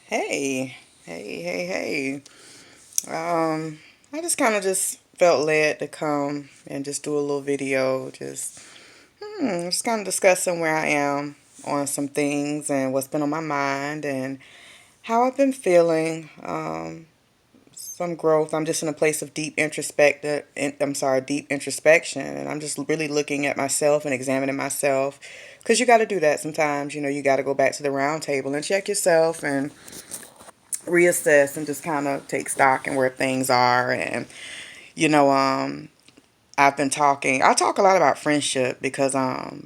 Hey, hey. Um, I just kind of just felt led to come and just do a little video, just kind of discussing where I am on some things and what's been on my mind and how I've been feeling. Some growth. I'm just in a place of deep introspection, and I'm just really looking at myself and examining myself, because you got to do that sometimes. You got to go back to the round table and check yourself and reassess and just kind of take stock in where things are. And you know um I talk a lot about friendship because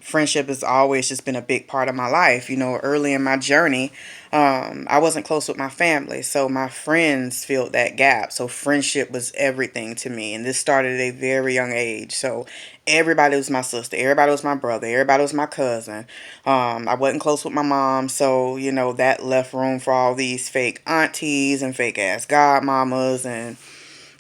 friendship has always just been a big part of my life. Early in my journey, I wasn't close with my family, so my friends filled that gap. So friendship was everything to me, and this started at a very young age. So everybody was my sister, everybody was my brother, everybody was my cousin. I wasn't close with my mom, so that left room for all these fake aunties and fake ass godmamas, and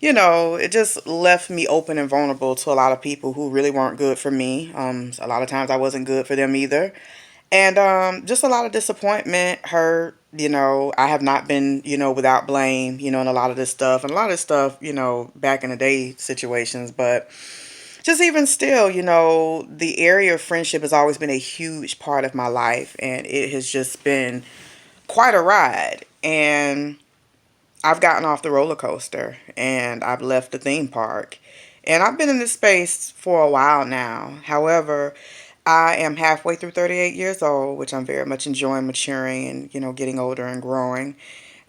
it just left me open and vulnerable to a lot of people who really weren't good for me. A lot of times I wasn't good for them either. And just a lot of disappointment, hurt. I have not been, without blame, in a lot of this stuff. And a lot of this stuff, back in the day situations. But just even still, the area of friendship has always been a huge part of my life. And it has just been quite a ride. And I've gotten off the roller coaster and I've left the theme park. And I've been in this space for a while now. However, I am halfway through 38 years old, which I'm very much enjoying maturing and, getting older and growing.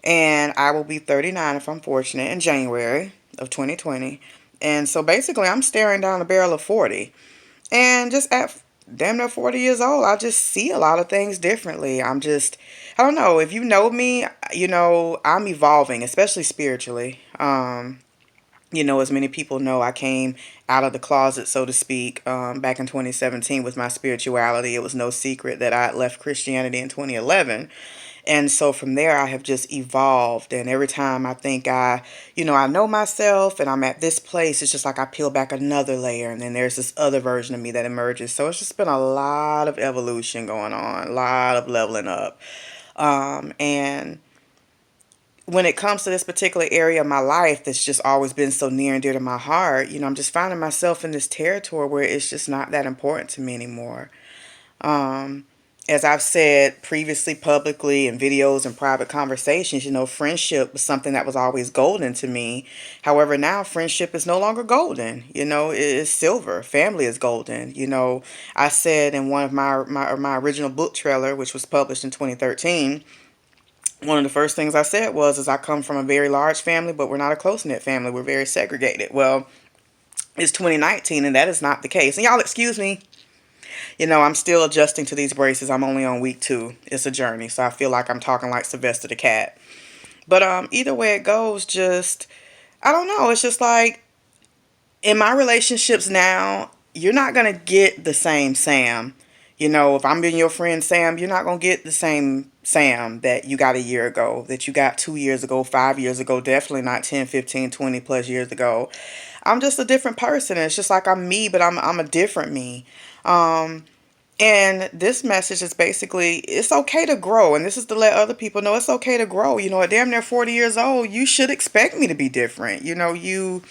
And I will be 39 if I'm fortunate in January of 2020. And so basically, I'm staring down the barrel of 40. And just at damn near 40 years old, I just see a lot of things differently. I don't know. If you know me, I'm evolving, especially spiritually. As many people know, I came out of the closet, so to speak, back in 2017 with my spirituality. It was no secret that I had left Christianity in 2011. And so from there, I have just evolved. And every time I think I know myself and I'm at this place, it's just like I peel back another layer. And then there's this other version of me that emerges. So it's just been a lot of evolution going on, a lot of leveling up. And when it comes to this particular area of my life that's just always been so near and dear to my heart, I'm just finding myself in this territory where it's just not that important to me anymore. Um, as I've said previously publicly in videos and private conversations, friendship was something that was always golden to me. However, now friendship is no longer golden. It is silver. Family is golden. I said in one of my original book trailer, which was published in 2013, one of the first things I said is I come from a very large family, but we're not a close-knit family. We're very segregated. Well, it's 2019 and that is not the case. And y'all excuse me, I'm still adjusting to these braces. I'm only on week 2. It's a journey, so I feel like I'm talking like Sylvester the cat. But either way it goes, just I don't know. It's just like in my relationships now, you're not gonna get the same Sam. If I'm being your friend Sam, you're not gonna get the same Sam that you got a year ago, that you got 2 years ago, 5 years ago, definitely not 10, 15, 20 plus years ago. I'm just a different person. It's just like I'm me, but I'm a different me. Um, and this message is basically it's okay to grow. And this is to let other people know it's okay to grow. At damn near 40 years old, you should expect me to be different. You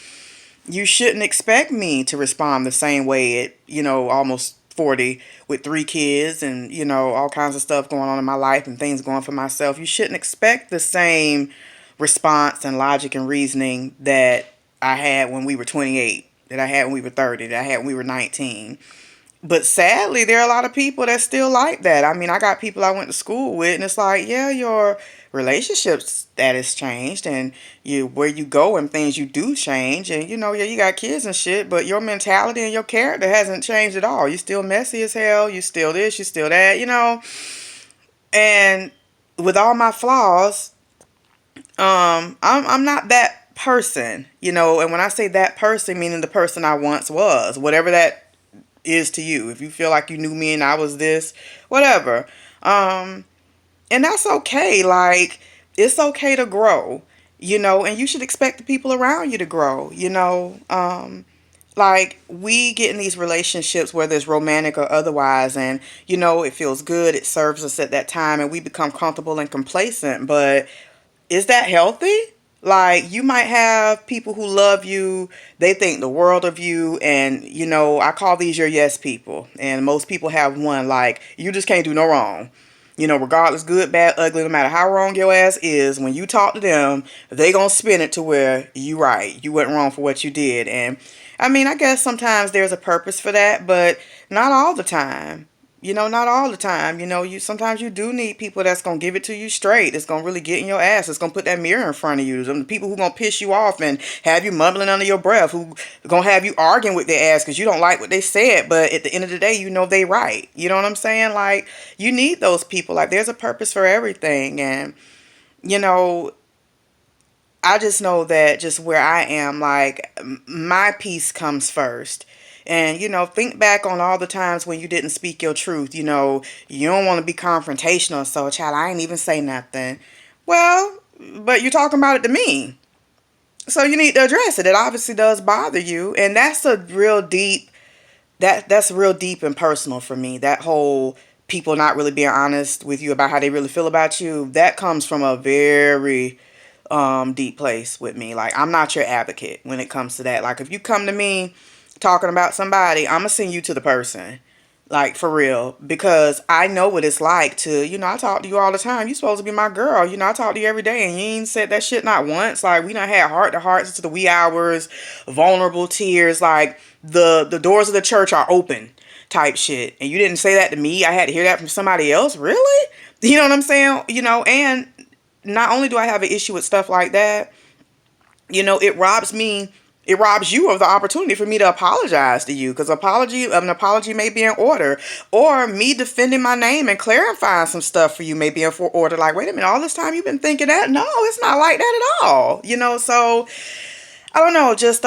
shouldn't expect me to respond the same way at, almost 40 with 3 kids and, all kinds of stuff going on in my life and things going for myself. You shouldn't expect the same response and logic and reasoning that I had when we were 28, that I had when we were 30, that I had when we were 19. But sadly, there are a lot of people that still like that. I mean, I got people I went to school with, and it's like, yeah, your relationship status changed, and where you go and things you do change, and yeah, you got kids and shit, but your mentality and your character hasn't changed at all. You still messy as hell. You still this. You still that. And with all my flaws, I'm not that person. And when I say that person, meaning the person I once was, whatever that is to you. If you feel like you knew me and I was this, whatever. Um, and that's okay. Like, it's okay to grow, and you should expect the people around you to grow. Like, we get in these relationships, whether it's romantic or otherwise, and it feels good, it serves us at that time, and we become comfortable and complacent. But is that healthy? Like, you might have people who love you, they think the world of you, and I call these your yes people. And most people have one, like, you just can't do no wrong. Regardless, good, bad, ugly, no matter how wrong your ass is, when you talk to them, they gonna spin it to where you right. You went wrong for what you did. And I mean, I guess sometimes there's a purpose for that, but not all the time. Not all the time. You sometimes you do need people that's gonna give it to you straight. It's gonna really get in your ass. It's gonna put that mirror in front of you. Them people who gonna piss you off and have you mumbling under your breath, who gonna have you arguing with their ass because you don't like what they said, but at the end of the day, they right. You know what I'm saying? Like, you need those people. Like, there's a purpose for everything, and you know, I just know that just where I am, like, my peace comes first. And, think back on all the times when you didn't speak your truth. You don't want to be confrontational. So, child, I ain't even say nothing. Well, but you're talking about it to me. So you need to address it. It obviously does bother you. And that's a real deep, that's real deep and personal for me. That whole people not really being honest with you about how they really feel about you, that comes from a very deep place with me. Like, I'm not your advocate when it comes to that. Like, if you come to me talking about somebody, I'm gonna send you to the person. Like, for real, because I know what it's like to, I talk to you all the time. You supposed to be my girl. I talk to you every day, and you ain't said that shit not once. Like, we done had heart to hearts into the wee hours, vulnerable tears. Like, the doors of the church are open type shit. And you didn't say that to me. I had to hear that from somebody else. Really? You know what I'm saying? And not only do I have an issue with stuff like that, it robs you of the opportunity for me to apologize to you, because an apology may be in order, or me defending my name and clarifying some stuff for you may be in for order. Like, wait a minute, all this time you've been thinking that? No, it's not like that at all. So I don't know, just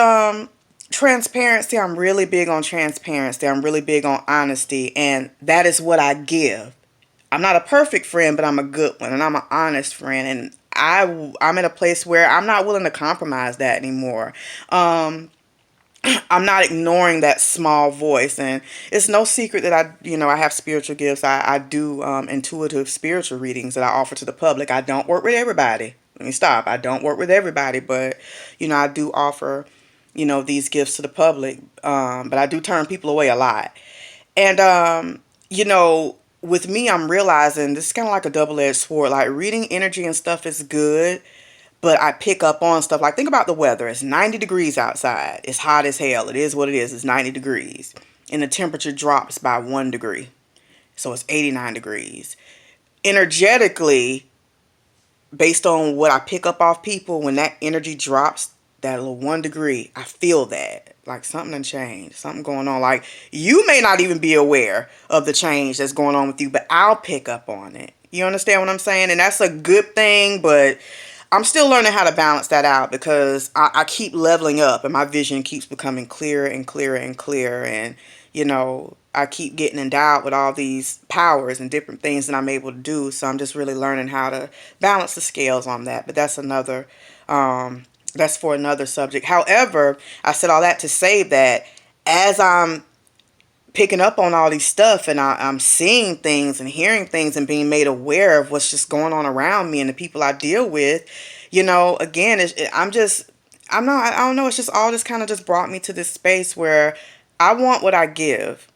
transparency. I'm really big on transparency. I'm really big on honesty, and that is what I give. I'm not a perfect friend, but I'm a good one, and I'm an honest friend, and I'm in a place where I'm not willing to compromise that anymore. I'm not ignoring that small voice, and it's no secret that I have spiritual gifts. I do intuitive spiritual readings that I offer to the public. I don't work with everybody. Let me stop. I don't work with everybody, but I do offer these gifts to the public. But I do turn people away a lot. And with me, I'm realizing this is kind of like a double-edged sword. Like, reading energy and stuff is good, but I pick up on stuff. Like, think about the weather. It's 90 degrees outside. It's hot as hell. It is what it is. It's 90 degrees. And the temperature drops by 1 degree. So it's 89 degrees. Energetically, based on what I pick up off people, when that energy drops that little 1 degree, I feel that. Like, something done changed. Something going on. Like, you may not even be aware of the change that's going on with you, but I'll pick up on it. You understand what I'm saying? And that's a good thing, but I'm still learning how to balance that out, because I keep leveling up and my vision keeps becoming clearer and clearer and clearer. And, I keep getting endowed with all these powers and different things that I'm able to do. So I'm just really learning how to balance the scales on that. But that's for another subject. However, I said all that to say that as I'm picking up on all these stuff, and I'm seeing things and hearing things and being made aware of what's just going on around me and the people I deal with, again, I don't know, it's just all this kind of just brought me to this space where I want what I give.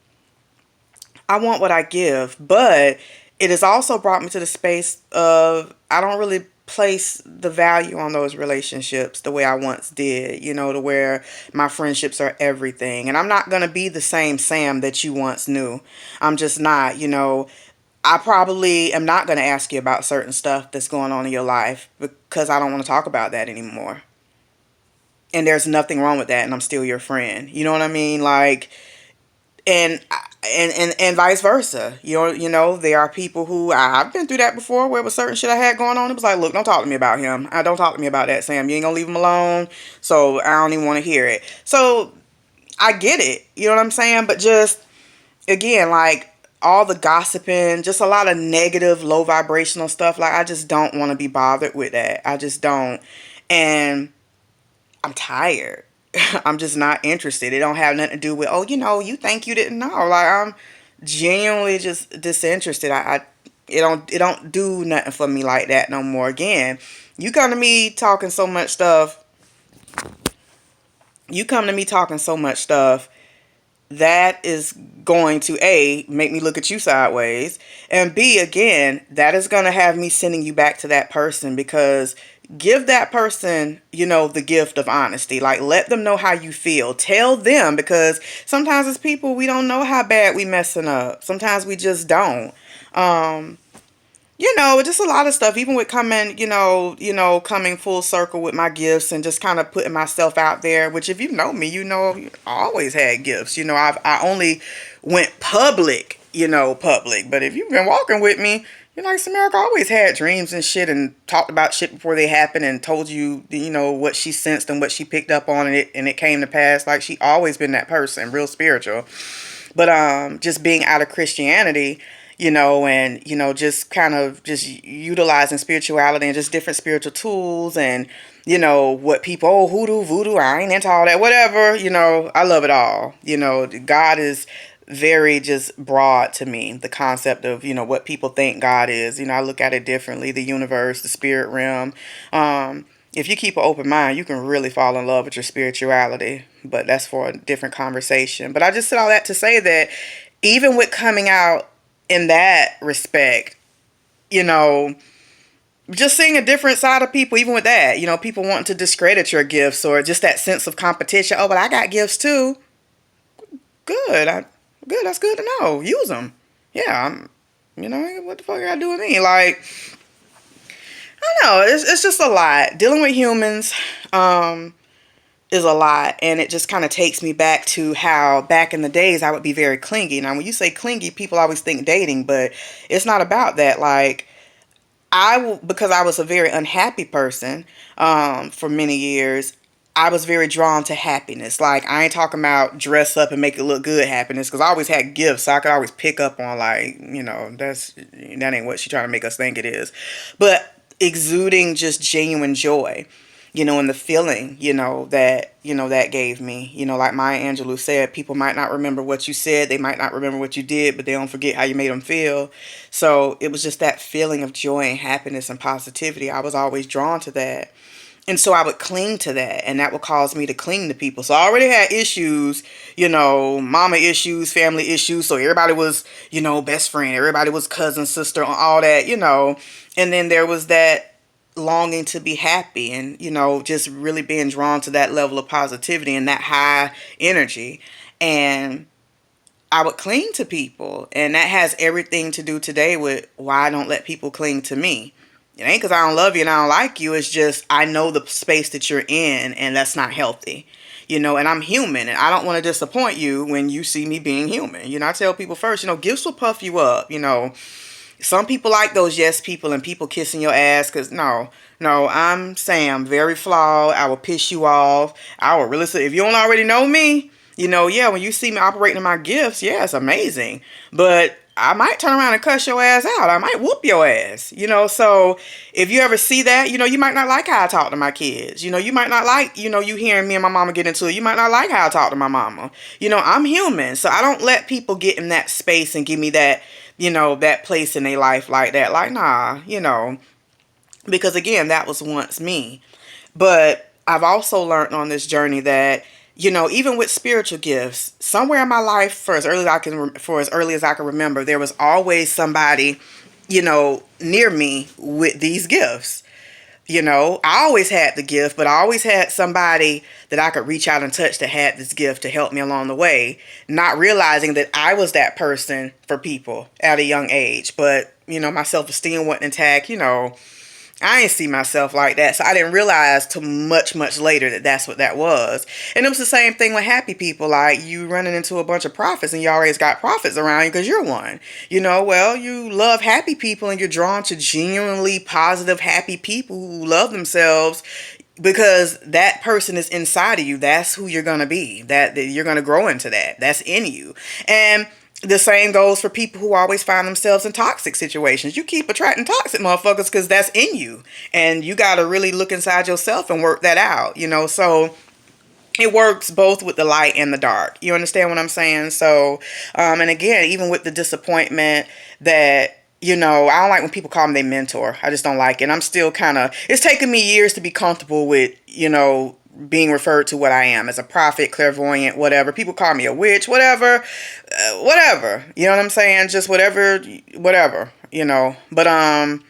I want what I give, but it has also brought me to the space of I don't really place the value on those relationships the way I once did, to where my friendships are everything. And I'm not going to be the same Sam that you once knew. I'm just not. I probably am not going to ask you about certain stuff that's going on in your life, because I don't want to talk about that anymore. And there's nothing wrong with that, and I'm still your friend. You know what I mean? Like, and and vice versa. There are people who I've been through that before, where it was certain shit I had going on. It was like, look, don't talk to me about him. Don't talk to me about that, Sam. You ain't gonna leave him alone. So I don't even want to hear it. So I get it. You know what I'm saying? But just again, like, all the gossiping, just a lot of negative, low vibrational stuff. Like, I just don't want to be bothered with that. I just don't. And I'm tired. I'm just not interested. It don't have nothing to do with, oh, you think you didn't know. Like, I'm genuinely just disinterested. It don't do nothing for me like that no more. Again, you come to me talking so much stuff. You come to me talking so much stuff that is going to A, make me look at you sideways, and B, again, that is going to have me sending you back to that person, because give that person, the gift of honesty. Like, let them know how you feel. Tell them, because sometimes as people, we don't know how bad we messing up. Sometimes we just don't. Um, just a lot of stuff, even with coming, coming full circle with my gifts and just kind of putting myself out there, which if you know me, I always had gifts. I only went public, public. But if you've been walking with me, you're like, Samerica always had dreams and shit and talked about shit before they happened and told you, what she sensed and what she picked up on, and it came to pass. Like, she always been that person, real spiritual. But just being out of Christianity, and just kind of just utilizing spirituality and just different spiritual tools, and what people, oh, hoodoo, voodoo, I ain't into all that, whatever. I love it all. God is very just broad to me. The concept of what people think God is, I look at it differently. The universe, the spirit realm. If you keep an open mind, you can really fall in love with your spirituality. But that's for a different conversation. But I just said all that to say that even with coming out in that respect, just seeing a different side of people, even with that, people wanting to discredit your gifts, or just that sense of competition. Oh, but I got gifts too. Good. Good. That's good to know. Use them. Yeah. What the fuck I gotta do with me? Like, I don't know. It's just a lot. Dealing with humans, is a lot, and it just kind of takes me back to how back in the days I would be very clingy. Now, when you say clingy, people always think dating, but it's not about that. Like, because I was a very unhappy person for many years, I was very drawn to happiness. Like, I ain't talking about dress up and make it look good happiness, because I always had gifts, so I could always pick up on, like, that ain't what she trying to make us think it is. But exuding just genuine joy, and the feeling, that gave me, like Maya Angelou said, people might not remember what you said, they might not remember what you did, but they don't forget how you made them feel. So it was just that feeling of joy and happiness and positivity. I was always drawn to that. And so I would cling to that, and that would cause me to cling to people. So I already had issues, mama issues, family issues. So everybody was, best friend. Everybody was cousin, sister, all that, And then there was that longing to be happy, and just really being drawn to that level of positivity and that high energy. And I would cling to people, and that has everything to do today with why I don't let people cling to me. It ain't because I don't love you and I don't like you. It's just I know the space that you're in, and that's not healthy. And I'm human, and I don't want to disappoint you when you see me being human. I tell people first, gifts will puff you up. Some people like those yes people and people kissing your ass, because no, I'm saying I'm very flawed. I will piss you off. I will really say, if you don't already know me, yeah, when you see me operating in my gifts, yeah, it's amazing. But I might turn around and cuss your ass out. I might whoop your ass, so if you ever see that, you might not like how I talk to my kids. You might not like, you hearing me and my mama get into it. You might not like how I talk to my mama. I'm human, so I don't let people get in that space and give me that, that place in their life like that. Like, nah, because again, that was once me. But I've also learned on this journey that, even with spiritual gifts, somewhere in my life, for as early as I can remember, there was always somebody, near me with these gifts. I always had the gift, but I always had somebody that I could reach out and touch that had this gift to help me along the way, not realizing that I was that person for people at a young age. But, my self-esteem wasn't intact. I didn't see myself like that. So I didn't realize till much, much later that that's what that was. And it was the same thing with happy people. Like, you running into a bunch of prophets, and you always got prophets around you because you're one. Well, you love happy people, and you're drawn to genuinely positive, happy people who love themselves, because that person is inside of you. That's who you're going to be. That you're going to grow into that. That's in you. And the same goes for people who always find themselves in toxic situations. You keep attracting toxic motherfuckers because that's in you. And you got to really look inside yourself and work that out, So it works both with the light and the dark. You understand what I'm saying? So, and again, even with the disappointment that, I don't like when people call me their mentor. I just don't like it. I'm still kind of, it's taken me years to be comfortable with, being referred to what I am as a prophet, clairvoyant, whatever. People call me a witch, whatever, whatever. You know what I'm saying? Just whatever, whatever, But,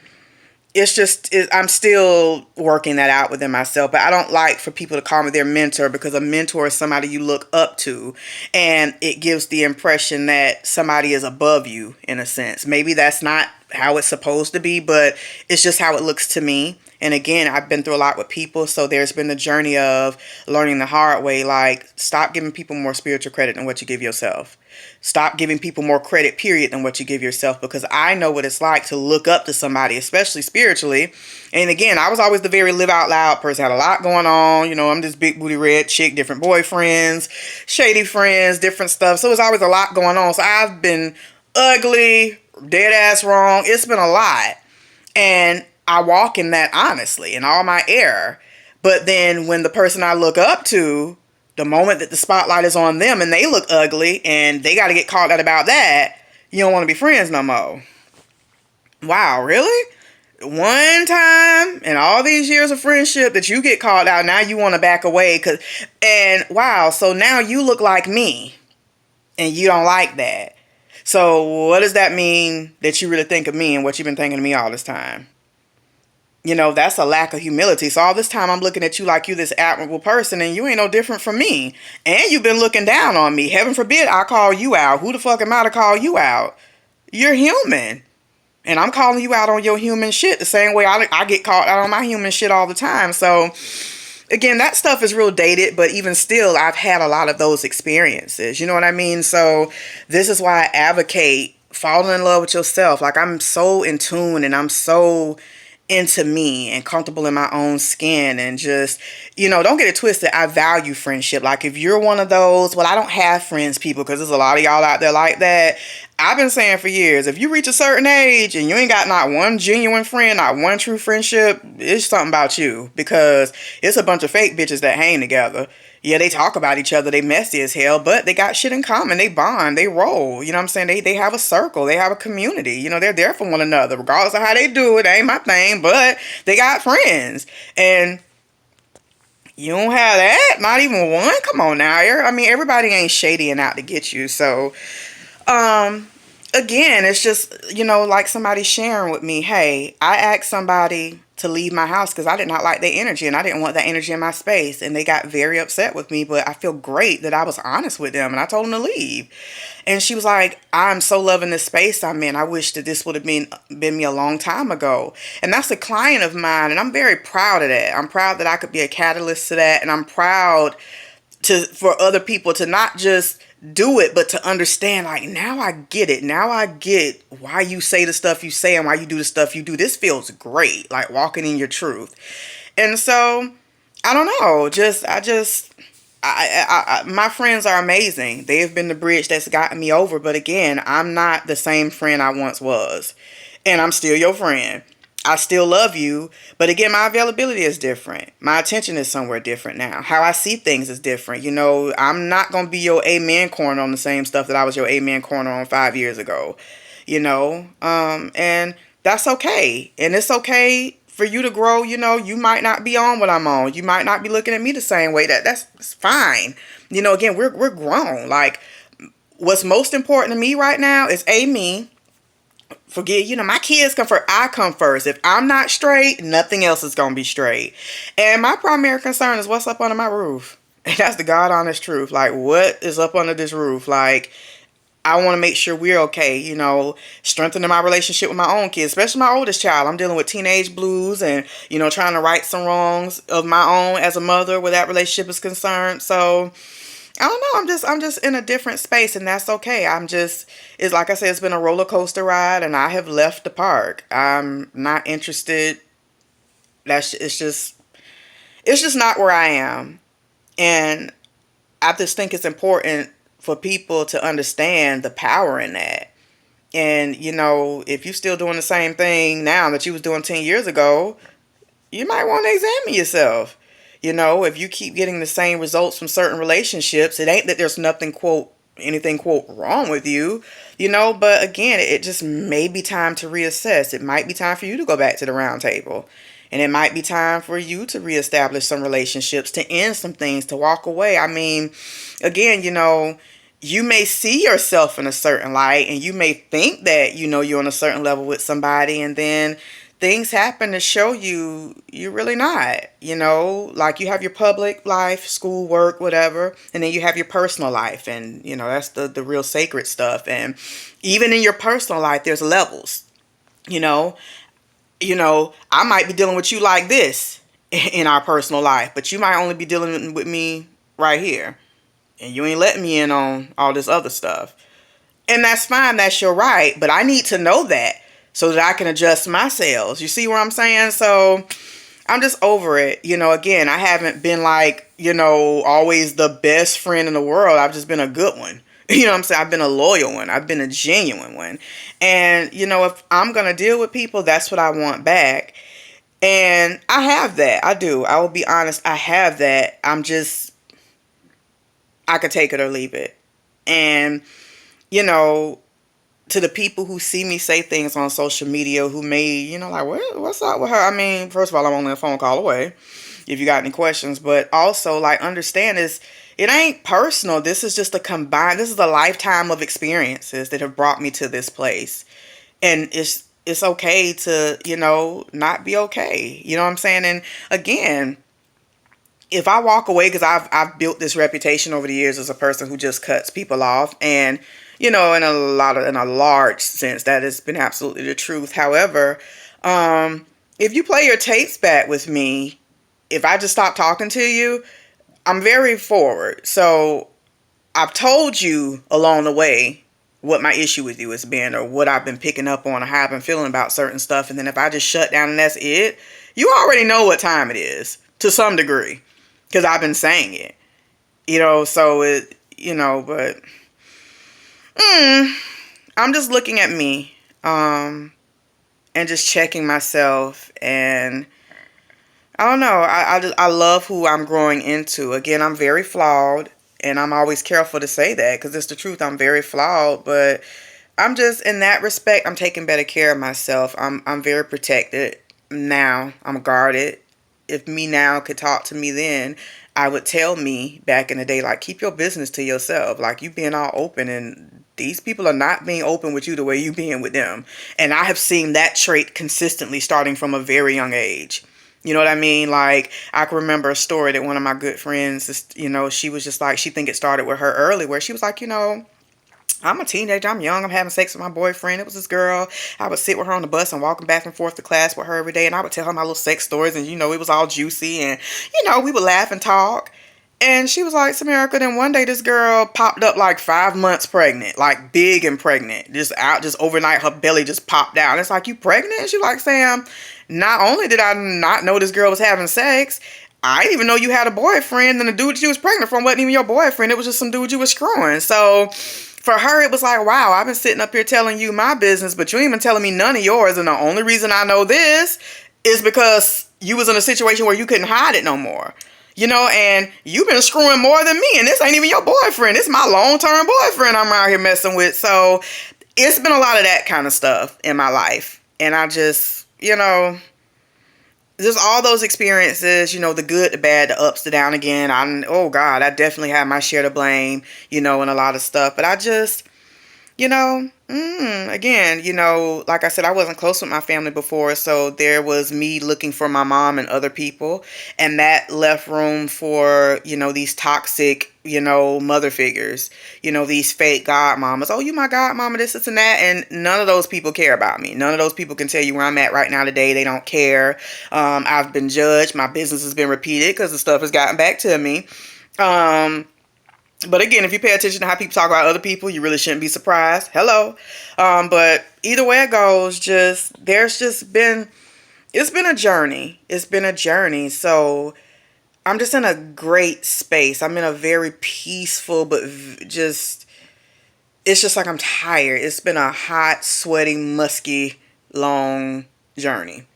it's just I'm still working that out within myself, but I don't like for people to call me their mentor, because a mentor is somebody you look up to, and it gives the impression that somebody is above you in a sense. Maybe that's not how it's supposed to be, but it's just how it looks to me. And again, I've been through a lot with people, so there's been the journey of learning the hard way, like stop giving people more spiritual credit than what you give yourself. Stop giving people more credit, period, than what you give yourself, because I know what it's like to look up to somebody, especially spiritually. And again, I was always the very live out loud person, had a lot going on. I'm this big booty red chick, different boyfriends, shady friends, different stuff. So it's always a lot going on. So I've been ugly, dead ass wrong. It's been a lot. And I walk in that honestly, in all my error. But then when the person I look up to, the moment that the spotlight is on them and they look ugly and they got to get called out about that, you don't want to be friends no more. Wow, really? One time in all these years of friendship that you get called out, now you want to back away, and wow, so now you look like me and you don't like that. So what does that mean that you really think of me and what you've been thinking of me all this time? That's a lack of humility. So all this time I'm looking at you like you this admirable person, and you ain't no different from me. And you've been looking down on me. Heaven forbid I call you out. Who the fuck am I to call you out? You're human. And I'm calling you out on your human shit the same way I get called out on my human shit all the time. So again, that stuff is real dated, but even still, I've had a lot of those experiences. You know what I mean? So this is why I advocate falling in love with yourself. Like, I'm so in tune and I'm so into me and comfortable in my own skin, and just, don't get it twisted. I value friendship. Like, if you're one of those, well, I don't have friends people, because there's a lot of y'all out there like that. I've been saying for years, if you reach a certain age and you ain't got not one genuine friend, not one true friendship, it's something about you, because it's a bunch of fake bitches that hang together. Yeah, they talk about each other, they messy as hell, but they got shit in common, they bond, they roll, you know what I'm saying? They have a circle, they have a community, they're there for one another, regardless of how they do it. That ain't my thing, but they got friends. And you don't have that? Not even one? Come on now. Everybody ain't shady and out to get you. So, again, it's just, like somebody sharing with me, hey, I asked somebody to leave my house because I did not like their energy and I didn't want that energy in my space. And they got very upset with me, but I feel great that I was honest with them and I told them to leave. And she was like, I'm so loving this space I'm in. I wish that this would have been me a long time ago. And that's a client of mine, and I'm very proud of that. I'm proud that I could be a catalyst to that, and I'm proud for other people to not just do it, but to understand, like, now I get it. Now I get why you say the stuff you say and why you do the stuff you do. This feels great, like walking in your truth. And so, I don't know, my friends are amazing. They have been the bridge that's gotten me over. But again, I'm not the same friend I once was. And I'm still your friend. I still love you. But again, my availability is different. My attention is somewhere different now. How I see things is different. I'm not going to be your amen corner on the same stuff that I was your amen corner on 5 years ago. And that's okay. And it's okay for you to grow. You might not be on what I'm on. You might not be looking at me the same way. That's fine. Again, we're grown. Like, what's most important to me right now is me. Forget, my kids come first. I come first. If I'm not straight, nothing else is going to be straight. And my primary concern is what's up under my roof. And that's the God honest truth. Like, what is up under this roof? Like, I want to make sure we're okay, strengthening my relationship with my own kids, especially my oldest child. I'm dealing with teenage blues and, trying to right some wrongs of my own as a mother where that relationship is concerned. So, I don't know. I'm just in a different space, and that's okay. It's like I said, it's been a roller coaster ride, and I have left the park. I'm not interested. It's just not where I am. And I just think it's important for people to understand the power in that. And, if you're still doing the same thing now that you was doing 10 years ago, you might want to examine yourself. You know, if you keep getting the same results from certain relationships, it ain't that there's nothing, quote, anything, quote, wrong with you, you know, but again, it just may be time to reassess. It might be time for you to go back to the round table. And it might be time for you to reestablish some relationships, to end some things, to walk away. I mean, again, you know, you may see yourself in a certain light and you may think that, you know, you're on a certain level with somebody, and then things happen to show you you're really not, you know, like you have your public life, school, work, whatever, and then you have your personal life, and you know, that's the real sacred stuff. And even in your personal life, there's levels, you know. I might be dealing with you like this in our personal life, but you might only be dealing with me right here, and you ain't letting me in on all this other stuff. And that's fine, that's your right, but I need to know that so that I can adjust my sales. You see what I'm saying? So I'm just over it. You know, again, I haven't been like, you know, always the best friend in the world. I've just been a good one. You know what I'm saying? I've been a loyal one. I've been a genuine one. And, you know, if I'm going to deal with people, that's what I want back. And I have that. I do. I will be honest. I have that. I could take it or leave it. And, you know, to the people who see me say things on social media who may, you know, like, what's up with her? I mean, first of all, I'm only a phone call away if you got any questions. But also, like, understand is it ain't personal. This is just this is a lifetime of experiences that have brought me to this place. And it's okay to, you know, not be okay. You know what I'm saying? And again, if I walk away, because I've built this reputation over the years as a person who just cuts people off, and you know, in a large sense, that has been absolutely the truth. However, if you play your tapes back with me, if I just stop talking to you, I'm very forward. So I've told you along the way what my issue with you has been, or what I've been picking up on, or how I've been feeling about certain stuff. And then if I just shut down and that's it, you already know what time it is to some degree, because I've been saying it, you know. So it, you know, but I'm just looking at me, and just checking myself, and I don't know. I love who I'm growing into. Again, I'm very flawed, and I'm always careful to say that because it's the truth. I'm very flawed, but I'm just, in that respect, I'm taking better care of myself. I'm very protected now. I'm guarded. If me now could talk to me then, I would tell me back in the day, like, keep your business to yourself. Like, you being all open, and these people are not being open with you the way you being with them. And I have seen that trait consistently starting from a very young age. You know what I mean? Like, I can remember a story that one of my good friends, you know, she was just like, she think it started with her early, where she was like, you know, I'm a teenager. I'm young. I'm having sex with my boyfriend. It was this girl. I would sit with her on the bus and walking back and forth to class with her every day. And I would tell her my little sex stories. And, you know, it was all juicy. And, you know, we would laugh and talk. And she was like, Samerica, then one day this girl popped up like 5 months pregnant, like big and pregnant, just out, just overnight, her belly just popped out. And it's like, you pregnant? And she like, Sam, not only did I not know this girl was having sex, I didn't even know you had a boyfriend, and the dude she was pregnant from wasn't even your boyfriend. It was just some dude you was screwing. So for her, it was like, wow, I've been sitting up here telling you my business, but you ain't been telling me none of yours. And the only reason I know this is because you was in a situation where you couldn't hide it no more. You know, and you've been screwing more than me, and this ain't even your boyfriend. It's my long-term boyfriend I'm out here messing with. So it's been a lot of that kind of stuff in my life. And I just, you know, just all those experiences, you know, the good, the bad, the ups, the down again. Oh God, I definitely had my share to blame, you know, and a lot of stuff. But I just, you know, again, you know, like I said, I wasn't close with my family before, so there was me looking for my mom and other people, and that left room for, you know, these toxic, you know, mother figures, you know, these fake godmamas. Oh, you my godmama, this and that, and none of those people care about me. None of those people can tell you where I'm at right now today. They don't care. I've been judged. My business has been repeated because the stuff has gotten back to me. But again, if you pay attention to how people talk about other people, you really shouldn't be surprised. Hello. But either way it goes, it's been a journey. It's been a journey. So I'm just in a great space. I'm in a very peaceful, but it's just like I'm tired. It's been a hot, sweaty, musky, long journey,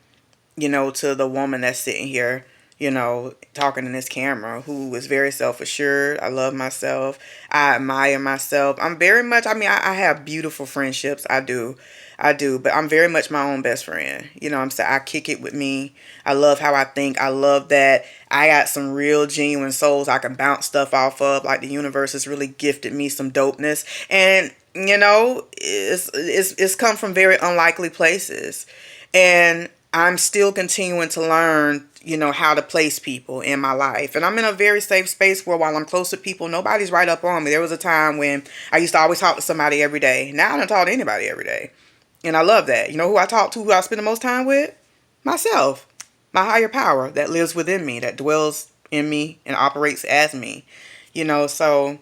you know, to the woman that's sitting here, talking in this camera, who is very self-assured. I love myself. I admire myself. I'm very much, I have beautiful friendships. I do. I do. But I'm very much my own best friend. I'm saying, I kick it with me. I love how I think. I love that I got some real genuine souls I can bounce stuff off of. Like the universe has really gifted me some dopeness. And, it's come from very unlikely places. And I'm still continuing to learn, how to place people in my life. And I'm in a very safe space where while I'm close to people, nobody's right up on me. There was a time when I used to always talk to somebody every day. Now I don't talk to anybody every day. And I love that. You know who I talk to, who I spend the most time with? Myself. My higher power that lives within me, that dwells in me and operates as me. So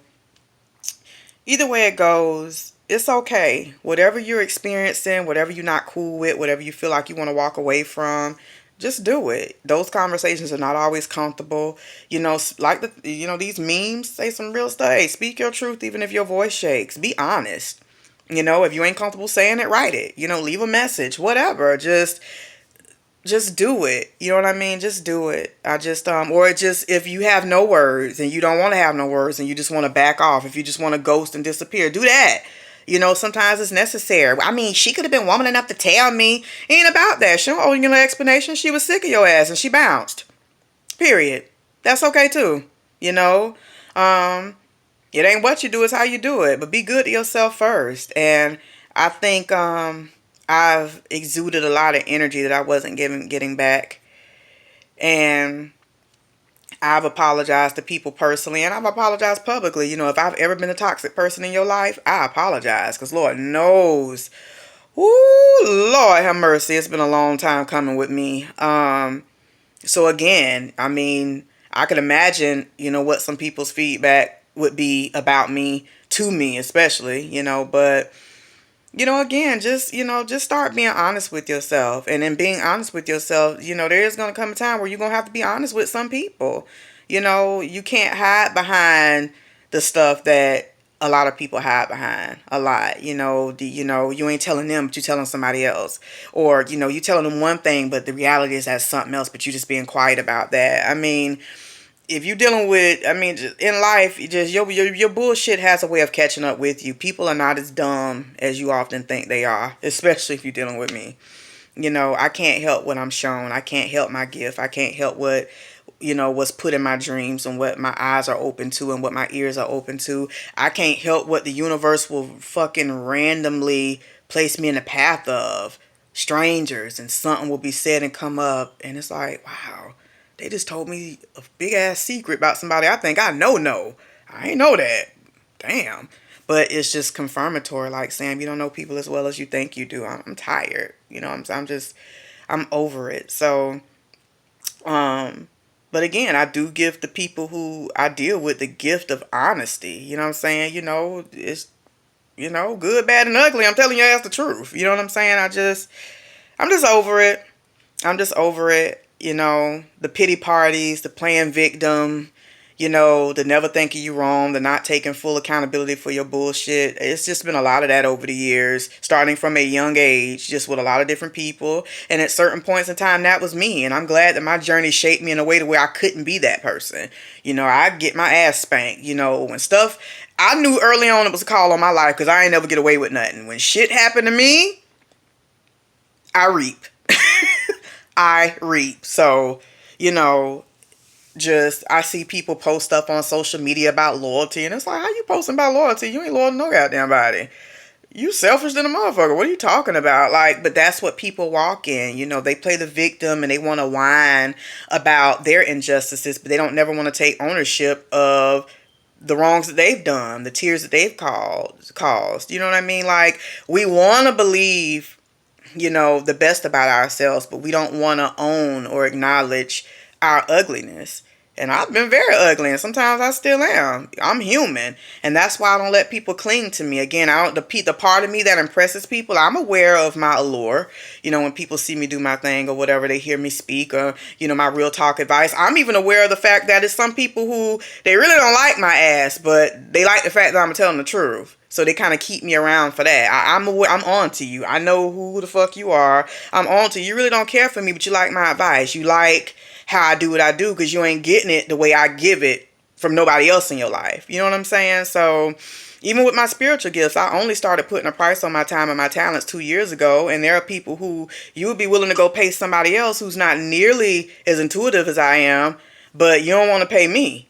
either way it goes, it's okay. Whatever you're experiencing, whatever you're not cool with, whatever you feel like you want to walk away from, just do it. Those conversations are not always comfortable. Like these memes say some real stuff. Hey, speak your truth even if your voice shakes. Be honest. If you ain't comfortable saying it, write it. Leave a message, whatever. Just do it. You know what I mean? Just do it. Or just, if you have no words and you don't want to have no words and you just want to back off, if you just want to ghost and disappear, do that. Sometimes it's necessary. She could have been woman enough to tell me. It ain't about that. She don't owe you no explanation. She was sick of your ass and she bounced. Period. That's okay too. It ain't what you do, it's how you do it. But be good to yourself first. And I think I've exuded a lot of energy that I wasn't getting back. And I've apologized to people personally, and I've apologized publicly. If I've ever been a toxic person in your life, I apologize. Because Lord knows, ooh, Lord have mercy, it's been a long time coming with me. So again, I could imagine, what some people's feedback would be about me, to me especially, but again, just start being honest with yourself. And in being honest with yourself, there is going to come a time where you're going to have to be honest with some people. You can't hide behind the stuff that a lot of people hide behind a lot. You ain't telling them, but you telling somebody else. Or, you telling them one thing, but the reality is that's something else, but you just being quiet about that. If you're dealing with, just in life, just your bullshit has a way of catching up with you. People are not as dumb as you often think they are, especially if you're dealing with me. I can't help what I'm shown. I can't help my gift. I can't help what, what's put in my dreams and what my eyes are open to and what my ears are open to. I can't help what the universe will fucking randomly place me in the path of. Strangers, and something will be said and come up, and it's like, wow. They just told me a big ass secret about somebody I think I know. No, I ain't know that. Damn. But it's just confirmatory. Like, Sam, you don't know people as well as you think you do. I'm tired. I'm over it. So, but again, I do give the people who I deal with the gift of honesty. You know what I'm saying? It's, good, bad, and ugly. I'm telling your ass the truth. You know what I'm saying? I'm just over it. I'm just over it. The pity parties, the playing victim, the never thinking you wrong, the not taking full accountability for your bullshit. It's just been a lot of that over the years, starting from a young age, just with a lot of different people. And at certain points in time, that was me. And I'm glad that my journey shaped me in a way to where I couldn't be that person. I'd get my ass spanked, when stuff, I knew early on it was a call on my life because I ain't never get away with nothing. When shit happened to me, I reap. I reap. So, I see people post stuff on social media about loyalty, and it's like, how you posting about loyalty? You ain't loyal to no goddamn body. You selfish than a motherfucker. What are you talking about? But that's what people walk in. They play the victim and they want to whine about their injustices, but they don't never want to take ownership of the wrongs that they've done, the tears that they've caused. You know what I mean? We want to believe the best about ourselves, but we don't want to own or acknowledge our ugliness. And I've been very ugly, and sometimes I still am. I'm human, and that's why I don't let people cling to me. Again, the part of me that impresses people, I'm aware of my allure. When people see me do my thing or whatever, they hear me speak or, my real talk advice. I'm even aware of the fact that it's some people who, they really don't like my ass, but they like the fact that I'm telling the truth. So they kind of keep me around for that. I'm on to you. I know who the fuck you are. I'm on to you. You really don't care for me, but you like my advice. You like how I do what I do, because you ain't getting it the way I give it from nobody else in your life. You know what I'm saying? So even with my spiritual gifts, I only started putting a price on my time and my talents 2 years ago. And there are people who you would be willing to go pay somebody else who's not nearly as intuitive as I am, but you don't want to pay me.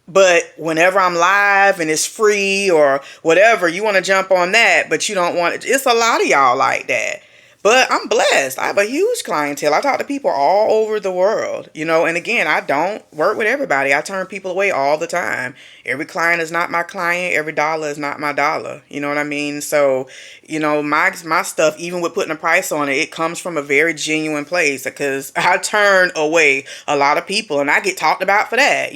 But whenever I'm live and it's free or whatever, you want to jump on that, but you don't want it. It's a lot of y'all like that. But I'm blessed. I have a huge clientele. I talk to people all over the world, and again, I don't work with everybody. I turn people away all the time. Every client is not my client. Every dollar is not my dollar. You know what I mean? So, my stuff, even with putting a price on it, it comes from a very genuine place, because I turn away a lot of people and I get talked about for that.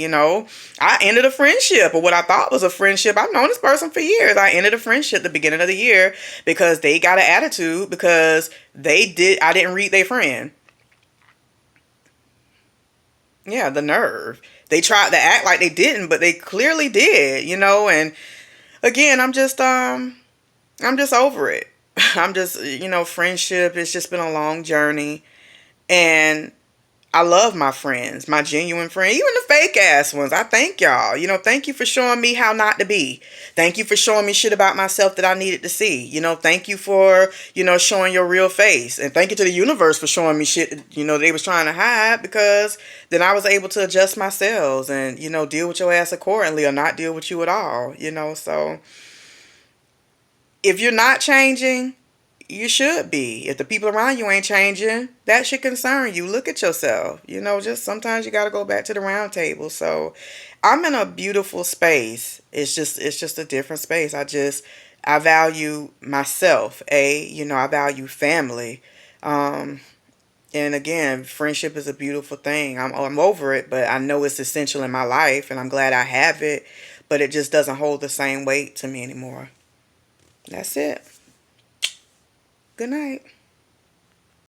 I ended a friendship, or what I thought was a friendship. I've known this person for years. I ended a friendship at the beginning of the year because they got an attitude, because I didn't read their friend. Yeah, the nerve. They tried to act like they didn't, but they clearly did. And again, I'm just over it. I'm just, friendship, it's just been a long journey. And I love my friends, my genuine friends, even the fake ass ones. I thank y'all. Thank you for showing me how not to be. Thank you for showing me shit about myself that I needed to see. Thank you for, showing your real face. And thank you to the universe for showing me shit, they was trying to hide, because then I was able to adjust myself and, deal with your ass accordingly, or not deal with you at all. So if you're not changing, you should be. If the people around you ain't changing, that should concern you. Look at yourself. Just sometimes you got to go back to the round table. So I'm in a beautiful space. It's just a different space. I value myself. I value family. Um, and again, friendship is a beautiful thing. I'm over it, but I know it's essential in my life, and I'm glad I have it. But it just doesn't hold the same weight to me anymore. That's it. Good night.